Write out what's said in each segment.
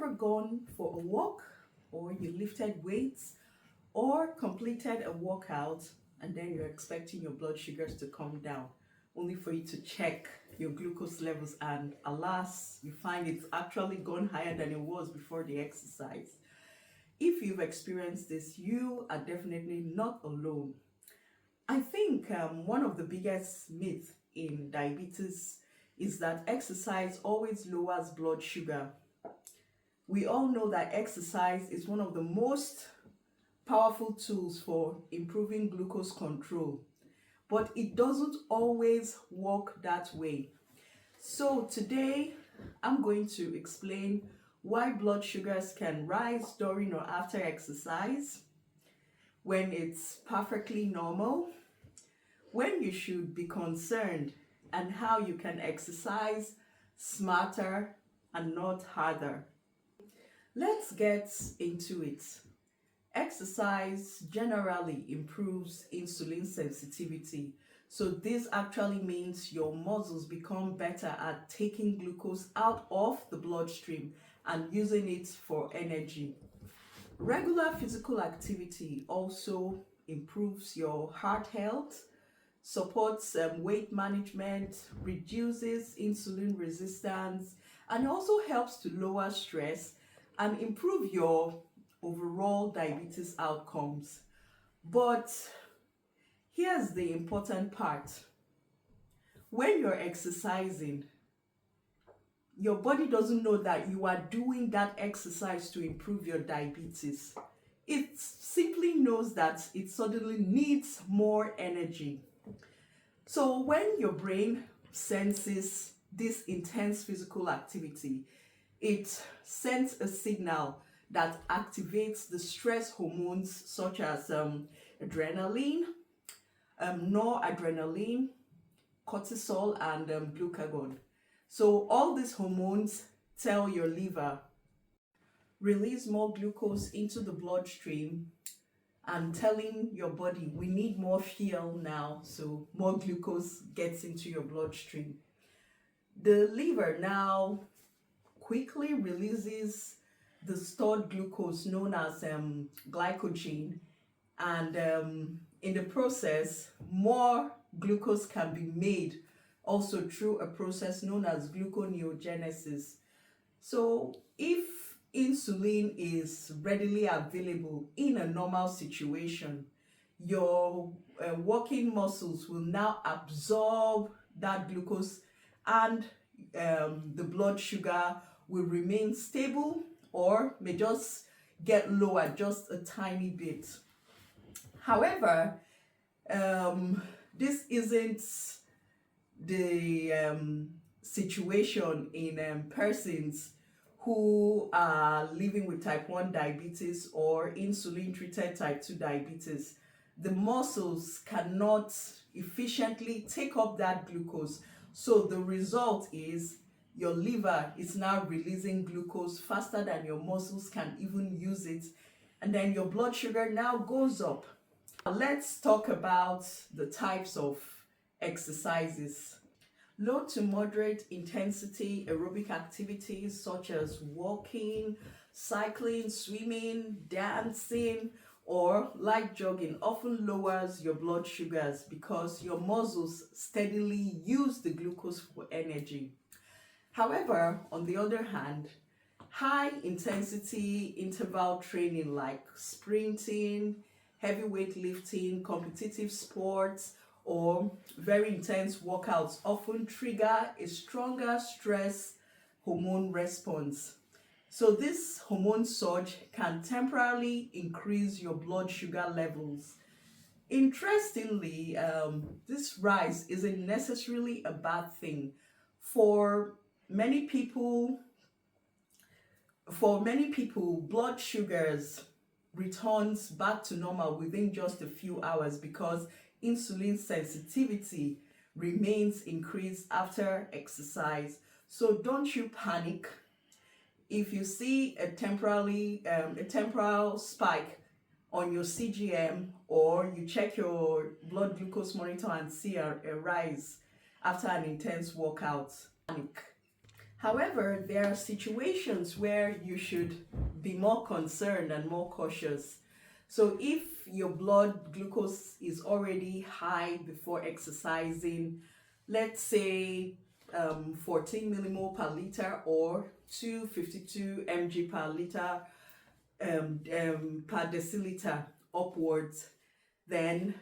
ever gone for a walk, or you lifted weights, or completed a workout and then you're expecting your blood sugars to come down, only for you to check your glucose levels and alas, you find it's actually gone higher than it was before the exercise? If you've experienced this, you are definitely not alone. I think one of the biggest myths in diabetes is that exercise always lowers blood sugar. We all know that exercise is one of the most powerful tools for improving glucose control, but it doesn't always work that way. So today I'm going to explain why blood sugars can rise during or after exercise, when it's perfectly normal, when you should be concerned, and how you can exercise smarter and not harder. Let's get into it. Exercise generally improves insulin sensitivity. So this actually means your muscles become better at taking glucose out of the bloodstream and using it for energy. Regular physical activity also improves your heart health, supports weight management, reduces insulin resistance, and also helps to lower stress and improve your overall diabetes outcomes. But here's the important part. When you're exercising, your body doesn't know that you are doing that exercise to improve your diabetes. It simply knows that it suddenly needs more energy. So when your brain senses this intense physical activity, it sends a signal that activates the stress hormones such as adrenaline, noradrenaline, cortisol, and glucagon. So all these hormones tell your liver, release more glucose into the bloodstream, and telling your body, we need more fuel now, so more glucose gets into your bloodstream. The liver now quickly releases the stored glucose known as glycogen, and in the process more glucose can be made also through a process known as gluconeogenesis. So if insulin is readily available in a normal situation, your working muscles will now absorb that glucose and the blood sugar will remain stable or may just get lower just a tiny bit. However, this isn't the situation in persons who are living with type 1 diabetes or insulin treated type 2 diabetes. The muscles cannot efficiently take up that glucose. So the result is your liver is now releasing glucose faster than your muscles can even use it. And then your blood sugar now goes up. Let's talk about the types of exercises. Low to moderate intensity aerobic activities such as walking, cycling, swimming, dancing, or light jogging often lowers your blood sugars because your muscles steadily use the glucose for energy. However, on the other hand, high intensity interval training like sprinting, heavy weightlifting, competitive sports, or very intense workouts often trigger a stronger stress hormone response. So this hormone surge can temporarily increase your blood sugar levels. Interestingly, this rise isn't necessarily a bad thing. For many people, blood sugars returns back to normal within just a few hours because insulin sensitivity remains increased after exercise. So don't you panic. If you see a temporal spike on your CGM, or you check your blood glucose monitor and see a rise after an intense workout, panic. However, there are situations where you should be more concerned and more cautious. So if your blood glucose is already high before exercising, let's say 14 millimole per liter or 252 mg per liter per deciliter upwards, then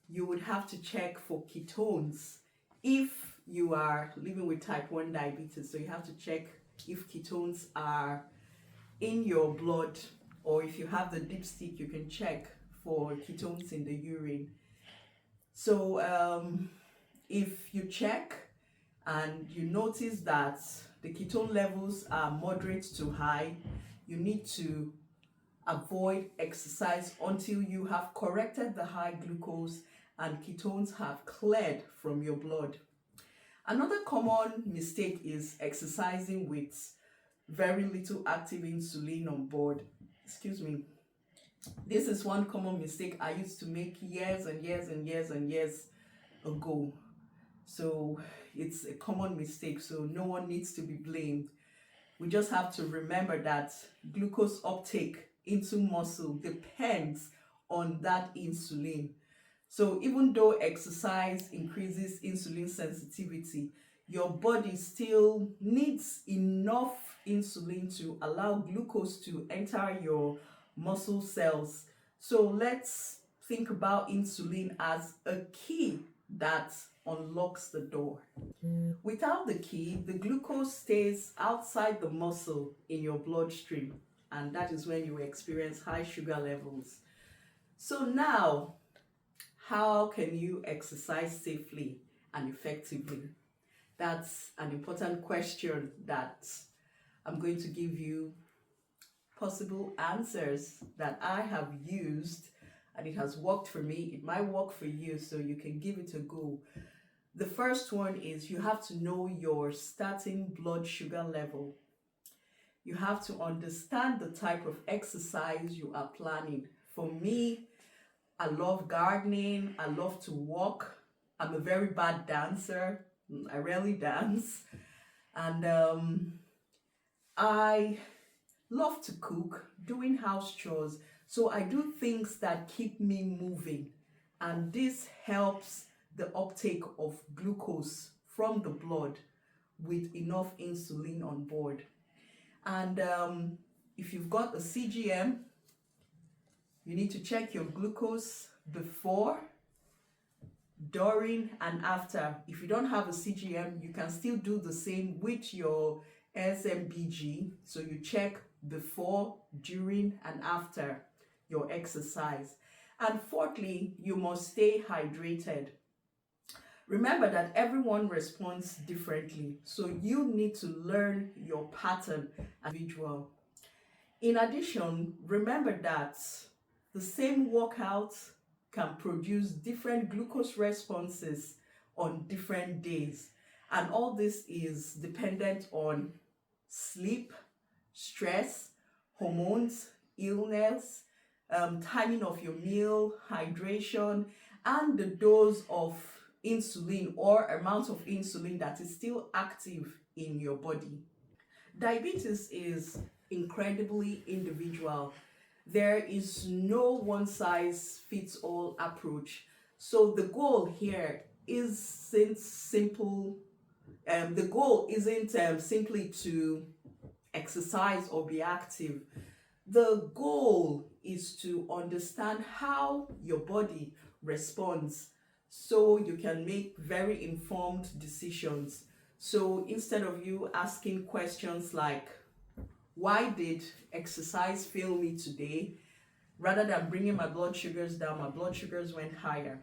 you would have to check for ketones if you are living with type 1 diabetes. So you have to check if ketones are in your blood, or if you have the dipstick, you can check for ketones in the urine. So if you check and you notice that the ketone levels are moderate to high, you need to avoid exercise until you have corrected the high glucose and ketones have cleared from your blood. Another common mistake is exercising with very little active insulin on board. Excuse me. This is one common mistake I used to make years and years and years and years ago. So it's a common mistake, so no one needs to be blamed. We just have to remember that glucose uptake into muscle depends on that insulin. So even though exercise increases insulin sensitivity, your body still needs enough insulin to allow glucose to enter your muscle cells. So let's think about insulin as a key that unlocks the door. Without the key, the glucose stays outside the muscle in your bloodstream, and that is when you experience high sugar levels. So now, how can you exercise safely and effectively? That's an important question that I'm going to give you possible answers that I have used, and it has worked for me. It might work for you, so you can give it a go. The first one is you have to know your starting blood sugar level. You have to understand the type of exercise you are planning. For me, I love gardening. I love to walk. I'm a very bad dancer. I rarely dance. And I love to cook, doing house chores. So I do things that keep me moving. And this helps the uptake of glucose from the blood with enough insulin on board. And if you've got a CGM, you need to check your glucose before, during, and after. If you don't have a CGM, you can still do the same with your SMBG. So you check before, during, and after your exercise. And fourthly, you must stay hydrated. Remember that everyone responds differently, so you need to learn your pattern as an individual. In addition, remember that the same workout can produce different glucose responses on different days, and all this is dependent on sleep, stress, hormones, illness, timing of your meal, hydration, and the dose of insulin or amount of insulin that is still active in your body. Diabetes is incredibly individual. There is no one size fits all approach. So the goal here isn't simple. The goal isn't simply to exercise or be active. The goal is to understand how your body responds so you can make very informed decisions. So instead of you asking questions like, why did exercise fail me today? Rather than bringing my blood sugars down, my blood sugars went higher.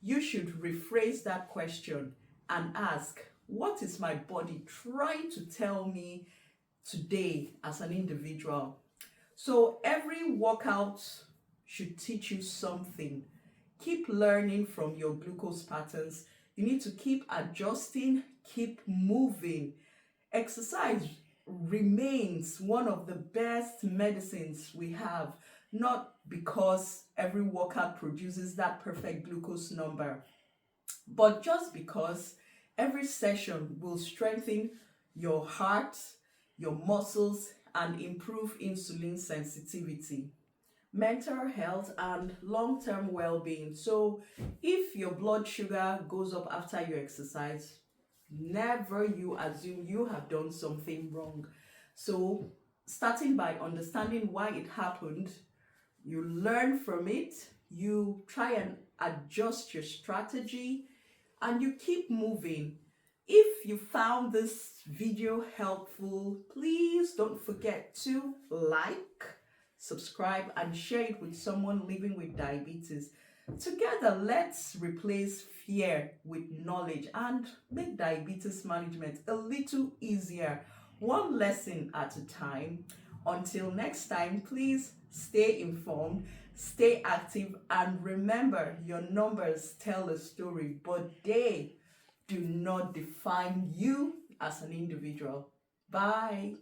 You should rephrase that question and ask, what is my body trying to tell me today as an individual? So every workout should teach you something. Keep learning from your glucose patterns. You need to keep adjusting, keep moving. Exercise remains one of the best medicines we have, not because every workout produces that perfect glucose number, but just because every session will strengthen your heart, your muscles, and improve insulin sensitivity, mental health, and long-term well-being. So if your blood sugar goes up after you exercise, never you assume you have done something wrong. So starting by understanding why it happened, you learn from it, you try and adjust your strategy, and you keep moving. If you found this video helpful, please don't forget to like, subscribe, and share it with someone living with diabetes. Together, let's replace fear with knowledge and make diabetes management a little easier, one lesson at a time. Until next time, please stay informed, stay active, and remember, your numbers tell a story, but they do not define you as an individual. Bye.